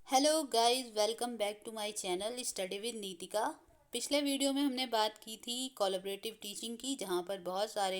Hello guys, welcome back to my channel study with Nitika. पिछले video में हमने बात की थी कोलैबोरेटिव टीचिंग की, जहाँ पर बहुत सारे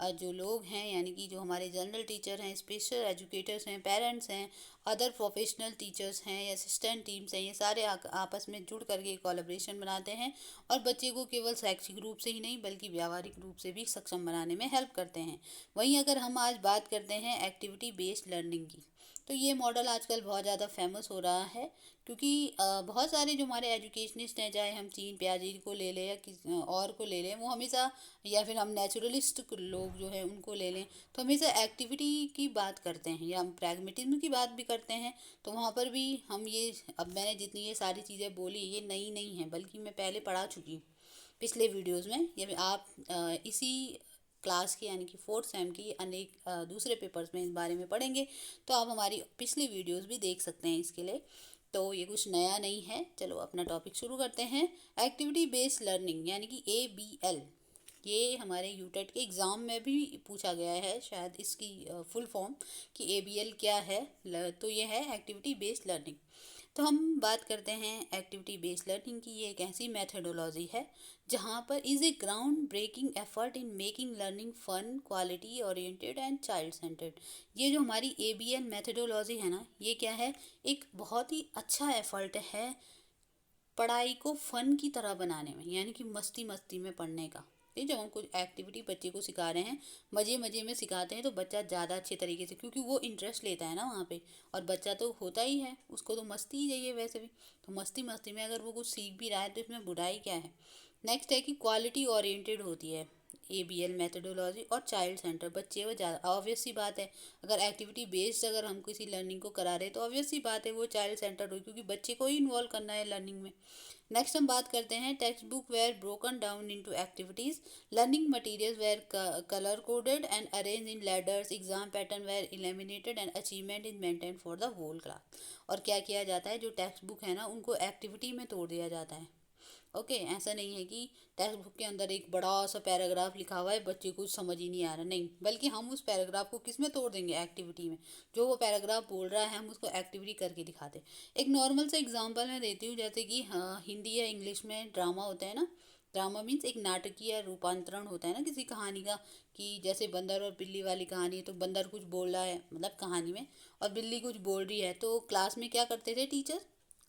जो लोग हैं, यानी कि जो हमारे जनरल टीचर हैं, स्पेशल एजुकेटर्स हैं, पेरेंट्स हैं, अदर प्रोफेशनल टीचर्स हैं या असिस्टेंट टीम्स हैं, ये सारे आपस में जुड़ करके कोलैबोरेशन बनाते हैं और बच्चे को केवल शैक्षिक रूप से ही नहीं बल्कि व्यावहारिक रूप से भी सक्षम बनाने में हेल्प करते हैं। वहीं अगर हम आज बात करते हैं एक्टिविटी बेस्ड लर्निंग की, तो ये मॉडल आजकल बहुत ज़्यादा फेमस हो रहा है, क्योंकि बहुत सारे जो हमारे एजुकेशनिस्ट हैं, चाहे हम चीन प्याजी को ले लें या किसी और को ले लें, वो हमेशा, या फिर हम नेचुरलिस्ट लोग जो हैं उनको ले लें, तो हमेशा एक्टिविटी की बात करते हैं या हम प्रैग्मेटिज्म की बात भी करते हैं। तो वहाँ पर भी हम ये, अब मैंने जितनी ये सारी चीज़ें बोली ये नई नहीं हैं, बल्कि मैं पहले पढ़ा चुकी हूँ पिछले वीडियोस में। या आप इसी क्लास के यानी कि फोर्थ सेम की अनेक दूसरे पेपर्स में इस बारे में पढ़ेंगे, तो आप हमारी पिछली वीडियोस भी देख सकते हैं इसके लिए। तो ये कुछ नया नहीं है। चलो अपना टॉपिक शुरू करते हैं। एक्टिविटी बेस्ड लर्निंग यानी कि ABL, ये हमारे यूटेट के एग्ज़ाम में भी पूछा गया है शायद इसकी फुल फॉर्म कि ABL क्या है। तो ये है एक्टिविटी बेस्ड लर्निंग। तो हम बात करते हैं एक्टिविटी बेस्ड लर्निंग की। ये एक ऐसी मेथडोलॉजी है जहाँ पर is a ground breaking effort in making learning fun, quality oriented and child centred. ये जो हमारी ABL मेथडोलॉजी है ना, ये क्या है, एक बहुत ही अच्छा एफर्ट है पढ़ाई को फन की तरह बनाने में, यानी कि मस्ती मस्ती में पढ़ने का। ठीक, जब हम कुछ एक्टिविटी बच्चे को सिखा रहे हैं, मज़े मज़े में सिखाते हैं, तो बच्चा ज़्यादा अच्छे तरीके से, क्योंकि वो इंटरेस्ट लेता है ना वहाँ पे, और बच्चा तो होता ही है, उसको तो मस्ती ही चाहिए वैसे भी। तो मस्ती मस्ती में अगर वो कुछ सीख भी रहा है तो इसमें बुराई क्या है। नेक्स्ट है कि क्वालिटी ओरिएंटेड होती है ABL मेथडोलॉजी, और चाइल्ड सेंटर, बच्चे वो ज़्यादा, ऑब्वियस सी बात है। अगर एक्टिविटी बेस्ड अगर हम किसी लर्निंग को करा रहे हैं तो ऑब्वियस सी बात है वो चाइल्ड सेंटर हो, क्योंकि बच्चे को ही इन्वॉल्व करना है लर्निंग में। नेक्स्ट हम बात करते हैं text book were broken down into activities, learning materials were colour coded and arrange in ladders, exam pattern were eliminated and achievement is maintain for the whole class. और क्या किया जाता है, जो टेक्स्ट बुक है ना उनको एक्टिविटी में तोड़ दिया जाता है। ओके, ऐसा नहीं है कि टेक्स्ट बुक के अंदर एक बड़ा सा पैराग्राफ लिखा हुआ है, बच्चे को समझ ही नहीं आ रहा, नहीं, बल्कि हम उस पैराग्राफ को किस में तोड़ देंगे, एक्टिविटी में। जो वो पैराग्राफ बोल रहा है हम उसको एक्टिविटी करके दिखाते। एक नॉर्मल सा एग्जांपल मैं देती हूँ, जैसे कि हाँ, हिंदी या इंग्लिश में ड्रामा होता है ना। ड्रामा मीन्स एक नाटकीय रूपांतरण होता है ना किसी कहानी का, कि जैसे बंदर और बिल्ली वाली कहानी है, तो बंदर कुछ बोल रहा है मतलब कहानी में, और बिल्ली कुछ बोल रही है। तो क्लास में क्या करते थे टीचर,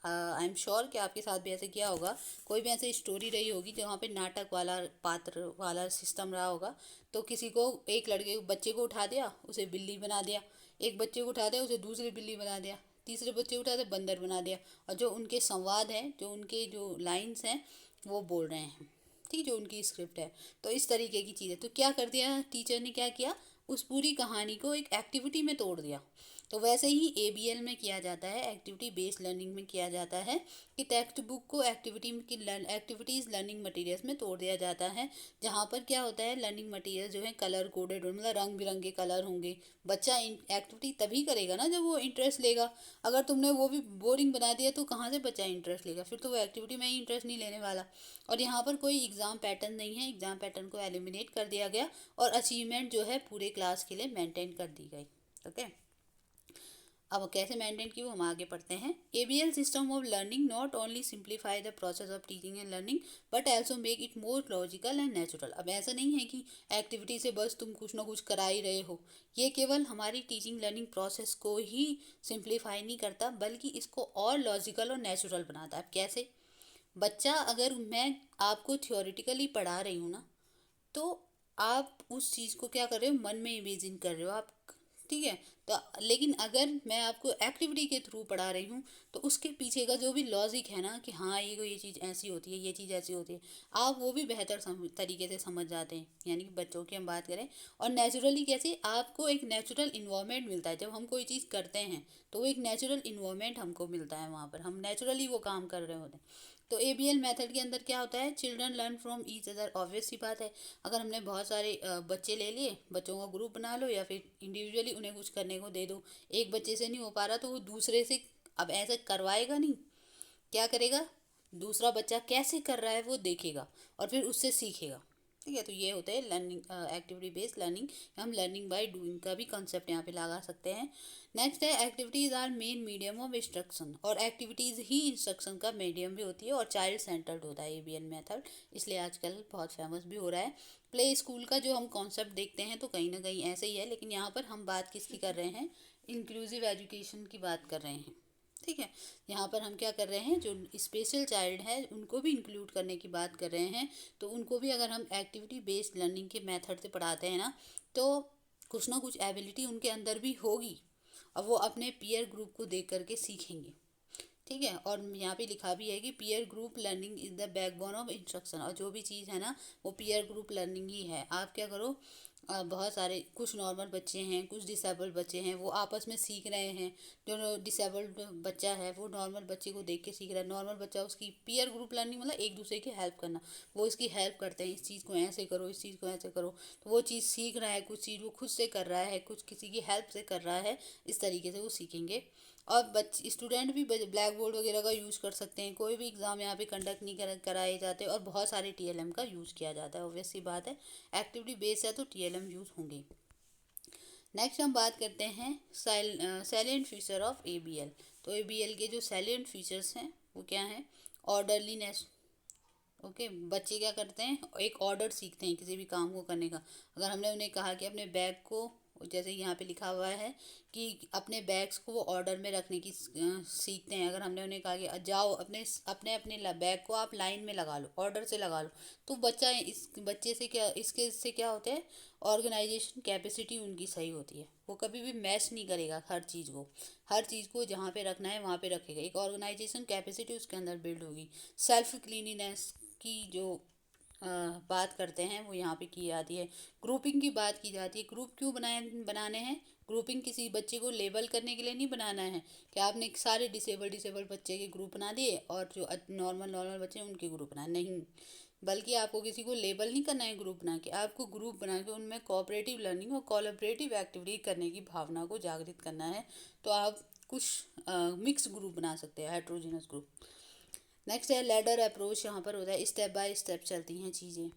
आई एम श्योर कि आपके साथ भी ऐसे किया होगा, कोई भी ऐसी स्टोरी रही होगी जहाँ पे नाटक वाला पात्र वाला सिस्टम रहा होगा। तो किसी को, एक लड़के बच्चे को उठा दिया, उसे बिल्ली बना दिया, एक बच्चे को उठा दिया, उसे दूसरी बिल्ली बना दिया, तीसरे बच्चे को उठा दिया, बंदर बना दिया। और जो उनके संवाद हैं, जो उनके जो लाइन्स हैं, वो बोल रहे हैं, ठीक, जो उनकी स्क्रिप्ट है। तो इस तरीके की चीज़ है। तो क्या कर दिया टीचर ने, क्या किया, उस पूरी कहानी को एक एक्टिविटी में तोड़ दिया। तो वैसे ही ABL में किया जाता है, एक्टिविटी बेस्ड लर्निंग में किया जाता है, कि टेक्स्ट बुक को एक्टिविटी की एक्टिविटीज़ लर्निंग मटेरियल्स में तोड़ दिया जाता है। जहाँ पर क्या होता है, लर्निंग मटेरियल जो है कलर कोडेड, मतलब रंग बिरंगे कलर होंगे। बच्चा एक्टिविटी तभी करेगा ना जब वो इंटरेस्ट लेगा। अगर तुमने वो भी बोरिंग बना दिया तो कहाँ से बच्चा इंटरेस्ट लेगा, फिर तो वो एक्टिविटी में ही इंटरेस्ट नहीं लेने वाला। और यहाँ पर कोई एग्ज़ाम पैटर्न नहीं है, एग्ज़ाम पैटर्न को एलिमिनेट कर दिया गया, और अचीवमेंट जो है पूरे क्लास के लिए मेंटेन कर दी गई। ओके, अब कैसे मेंटेन की वो हम आगे पढ़ते हैं। ABL system of learning not only simplify the process of teaching and learning but also make it more logical and natural. अब ऐसा नहीं है कि एक्टिविटी से बस तुम कुछ ना कुछ करा ही रहे हो, ये केवल हमारी टीचिंग लर्निंग प्रोसेस को ही सिंप्लीफाई नहीं करता, बल्कि इसको और लॉजिकल और नेचुरल बनाता है। अब कैसे, बच्चा, अगर मैं आपको थियोरिटिकली पढ़ा रही हूँ ना, तो आप उस चीज़ को क्या कर रहे हो, मन में इमेजिन कर रहे हो आप, ठीक है। तो लेकिन अगर मैं आपको एक्टिविटी के थ्रू पढ़ा रही हूँ, तो उसके पीछे का जो भी लॉजिक है ना, कि हाँ ये चीज़ ऐसी होती है, ये चीज़ ऐसी होती है, आप वो भी बेहतर तरीके से समझ जाते हैं। यानी कि बच्चों की हम बात करें, और नेचुरली कैसे, आपको एक नेचुरल इन्वायरमेंट मिलता है जब हम कोई चीज़ करते हैं, तो वो एक नेचुरल इन्वायरमेंट हमको मिलता है, वहाँ पर हम नेचुरली वो काम कर रहे होते हैं। तो ABL मेथड के अंदर क्या होता है, children learn from each other, obvious सी बात है। अगर हमने बहुत सारे बच्चे ले लिए, बच्चों का ग्रुप बना लो, या फिर इंडिविजुअली उन्हें कुछ करने को दे दो, एक बच्चे से नहीं हो पा रहा तो वो दूसरे से, अब ऐसे करवाएगा नहीं, क्या करेगा, दूसरा बच्चा कैसे कर रहा है वो देखेगा और फिर उससे सीखेगा। ठीक है। तो ये होता है लर्निंग, एक्टिविटी बेस्ड लर्निंग। हम लर्निंग बाय डूइंग का भी कॉन्सेप्ट यहाँ पे लगा सकते हैं। नेक्स्ट है activities are main medium of instruction, और एक्टिविटीज़ ही इंस्ट्रक्शन का मीडियम भी होती है और चाइल्ड सेंटर्ड होता है ABL मेथड, इसलिए आजकल बहुत फेमस भी हो रहा है। प्ले स्कूल का जो हम कॉन्सेप्ट देखते हैं तो कहीं ना कहीं ऐसे ही है, लेकिन यहाँ पर हम बात किसकी कर रहे हैं, इंक्लूसिव एजुकेशन की बात कर रहे हैं। ठीक है, यहाँ पर हम क्या कर रहे हैं, जो स्पेशल चाइल्ड है उनको भी इंक्लूड करने की बात कर रहे हैं। तो उनको भी अगर हम एक्टिविटी बेस्ड लर्निंग के मेथड से पढ़ाते हैं ना, तो कुछ ना कुछ एबिलिटी उनके अंदर भी होगी और वो अपने पीयर ग्रुप को देख करके सीखेंगे। ठीक है, और यहाँ पे लिखा भी है कि peer group learning is the backbone of instruction, और जो भी चीज़ है ना वो पीयर ग्रुप लर्निंग ही है। आप क्या करो, बहुत सारे कुछ नॉर्मल बच्चे हैं, कुछ डिसेबल्ड बच्चे हैं, वो आपस में सीख रहे हैं। जो डिसेबल्ड बच्चा है वो नॉर्मल बच्चे को देख के सीख रहा है, नॉर्मल बच्चा उसकी पीयर ग्रुप लर्निंग मतलब एक दूसरे की हेल्प करना, वो इसकी हेल्प करते हैं, इस चीज़ को ऐसे करो, इस चीज़ को ऐसे करो, तो वो चीज़ सीख रहा है, कुछ चीज़ वो खुद से कर रहा है, कुछ किसी की हेल्प से कर रहा है, इस तरीके से वो सीखेंगे। और बच्चे स्टूडेंट भी ब्लैक बोर्ड वगैरह का यूज़ कर सकते हैं, कोई भी एग्ज़ाम यहाँ पे कंडक्ट नहीं कराए जाते, और बहुत सारे TLM का यूज़ किया जाता है। ऑब्वियस सी बात है, एक्टिविटी बेस है तो TLM यूज़ होंगे। नेक्स्ट हम बात करते हैं सैलिएंट फीचर ऑफ ABL। तो ABL के जो सैलिएंट फीचर्स हैं वो क्या हैं, ऑर्डरलीनेस। ओके, बच्चे क्या करते हैं, एक ऑर्डर सीखते हैं किसी भी काम को करने का। अगर हमने उन्हें कहा कि अपने बैग को, जैसे यहाँ पे लिखा हुआ है कि अपने बैग्स को वो ऑर्डर में रखने की सीखते हैं। अगर हमने उन्हें कहा कि जाओ अपने अपने अपने बैग को आप लाइन में लगा लो, ऑर्डर से लगा लो, तो बच्चा इस बच्चे से क्या, इसके से क्या होता है, ऑर्गेनाइजेशन कैपेसिटी उनकी सही होती है। वो कभी भी मैच नहीं करेगा, हर चीज़ को जहाँ पे रखना है वहाँ पे रखेगा, एक ऑर्गेनाइजेशन कैपेसिटी उसके अंदर बिल्ड होगी। सेल्फ क्लीनिनेस की जो बात करते हैं वो यहाँ पे की जाती है। ग्रुपिंग की बात की जाती है। ग्रुप क्यों बनाने हैं, ग्रुपिंग किसी बच्चे को लेबल करने के लिए नहीं बनाना है कि आपने सारे डिसेबल बच्चे के ग्रुप बना दिए और जो नॉर्मल बच्चे हैं उनके ग्रुप बना, नहीं, बल्कि आपको किसी को लेबल नहीं करना है ग्रुप बना के, आपको ग्रुप बना के उनमें कोऑपरेटिव लर्निंग और कोलैबोरेटिव एक्टिविटी करने की भावना को जागृत करना है। तो आप कुछ मिक्स ग्रुप बना सकते हैं, हेट्रोजीनस ग्रुप। नेक्स्ट है लैडर अप्रोच। यहाँ पर होता है स्टेप बाय स्टेप चलती हैं चीज़ें।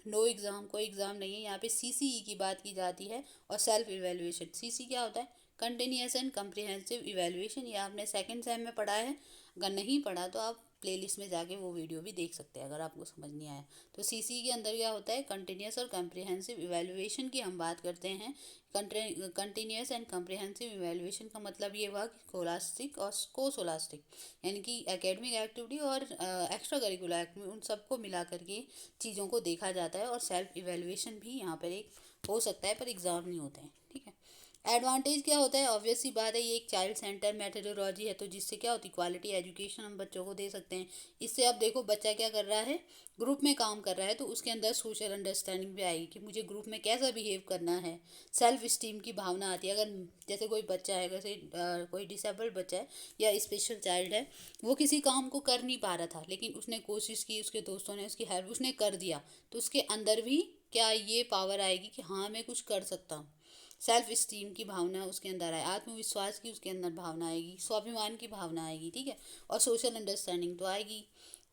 नो एग्ज़ाम, कोई एग्ज़ाम नहीं है। यहाँ पे CCE की बात की जाती है और सेल्फ इवेल्युएशन। CC क्या होता है, कंटिन्यूस एंड कम्प्रिहेंसिव इवेल्युएशन। ये आपने सेकंड सेम में पढ़ा है, अगर नहीं पढ़ा तो आप प्लेलिस्ट में जाके वो वीडियो भी देख सकते हैं अगर आपको समझ नहीं आया। तो CC के अंदर क्या होता है, कंटिन्यूस और कम्प्रिहेंसिव इवेल्युएशन की हम बात करते हैं। कंटिन्यूस एंड कम्प्रिहेंसिव इवेल्युएशन का मतलब ये हुआ कि स्कोलास्टिक और कोसोलास्टिक, यानी कि एकेडमिक एक्टिविटी और एक्स्ट्रा करिकुलर एक्टिविटी, उन सबको मिला करके चीज़ों को देखा जाता है। और सेल्फ इवेल्युएशन भी यहाँ पर एक हो सकता है, पर एग्ज़ाम नहीं होते हैं। ठीक है, एडवांटेज क्या होता है, ऑब्वियस सी बात है, ये एक चाइल्ड सेंटर मेथडोलॉजी है, तो जिससे क्या होती है, क्वालिटी एजुकेशन हम बच्चों को दे सकते हैं। इससे अब देखो बच्चा क्या कर रहा है, ग्रुप में काम कर रहा है, तो उसके अंदर सोशल अंडरस्टैंडिंग भी आएगी कि मुझे ग्रुप में कैसा बिहेव करना है। सेल्फ स्टीम की भावना आती है। अगर जैसे कोई बच्चा है, जैसे कोई डिसेबल्ड बच्चा है या स्पेशल चाइल्ड है, वो किसी काम को कर नहीं पा रहा था, लेकिन उसने कोशिश की, उसके दोस्तों ने उसकी हेल्प, उसने कर दिया, तो उसके अंदर भी क्या ये पावर आएगी कि हाँ मैं कुछ कर सकता हूँ। सेल्फ स्टीम की भावना उसके अंदर आए, आत्मविश्वास की उसके अंदर भावना आएगी, स्वाभिमान की भावना आएगी। ठीक है, और सोशल अंडरस्टैंडिंग तो आएगी।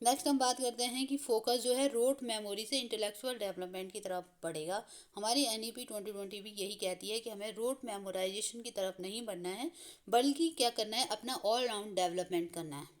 नेक्स्ट हम बात करते हैं कि फोकस जो है रोट मेमोरी से इंटेलेक्चुअल डेवलपमेंट की तरफ बढ़ेगा। हमारी NEP 2020 भी यही कहती है कि हमें रोट मेमोराइजेशन की तरफ नहीं बढ़ना है, बल्कि क्या करना है, अपना ऑल राउंड डेवलपमेंट करना है।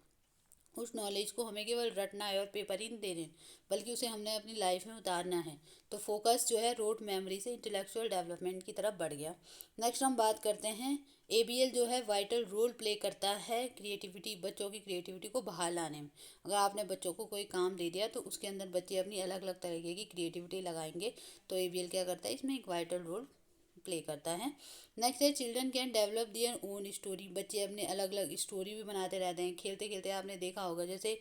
उस नॉलेज को हमें केवल रटना है और पेपर ही नहीं देने, बल्कि उसे हमने अपनी लाइफ में उतारना है। तो फोकस जो है रोट मेमोरी से इंटेलेक्चुअल डेवलपमेंट की तरफ बढ़ गया। नेक्स्ट हम बात करते हैं ABL जो है वाइटल रोल प्ले करता है क्रिएटिविटी, बच्चों की क्रिएटिविटी को बाहर लाने में। अगर आपने बच्चों को कोई काम दे दिया तो उसके अंदर बच्चे अपनी अलग अलग तरीके की क्रिएटिविटी लगाएंगे, तो ABL क्या करता है, इसमें एक वाइटल रोल प्ले करता है। नेक्स्ट है children can develop their own story. बच्चे अपने अलग अलग स्टोरी भी बनाते रहते हैं खेलते खेलते। आपने देखा होगा जैसे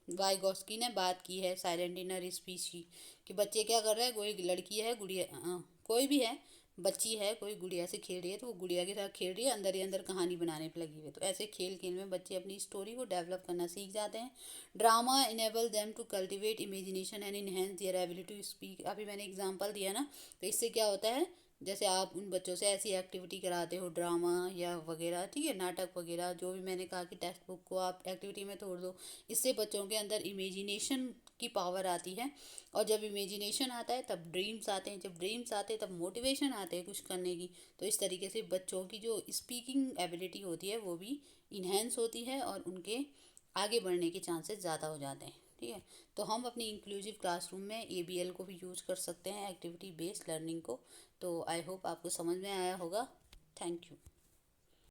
वाइगॉस्की ने बात की है साइलेंट डिनर स्पीच की, कि बच्चे क्या कर रहे हैं, कोई लड़की है, गुड़िया, कोई भी है, बच्ची है, कोई गुड़िया से खेल रही है, तो वो गुड़िया के साथ खेल रही है, अंदर ही अंदर कहानी बनाने पर लगी हुई है। तो ऐसे खेल खेल में बच्चे अपनी स्टोरी को डेवलप करना सीख जाते हैं। Drama enable them to cultivate imagination and enhance their ability to speak. अभी मैंने एग्जांपल दिया ना, तो इससे क्या होता है, जैसे आप उन बच्चों से ऐसी एक्टिविटी कराते हो, ड्रामा या वगैरह, ठीक है, नाटक वगैरह, जो भी मैंने कहा कि टेक्स्ट बुक को आप एक्टिविटी में तोड़ दो। इससे बच्चों के अंदर इमेजिनेशन की पावर आती है, और जब इमेजिनेशन आता है तब ड्रीम्स आते हैं, जब ड्रीम्स आते हैं तब मोटिवेशन आते हैं कुछ करने की। तो इस तरीके से बच्चों की जो स्पीकिंग एबिलिटी होती है वो भी इन्हेंस होती है, और उनके आगे बढ़ने के चांसेस ज़्यादा हो जाते हैं, ठीक है। तो हम अपनी इंक्लूसिव क्लासरूम में ABL को भी यूज़ कर सकते हैं, एक्टिविटी बेस्ड लर्निंग को। तो आई होप आपको समझ में आया होगा। Thank you.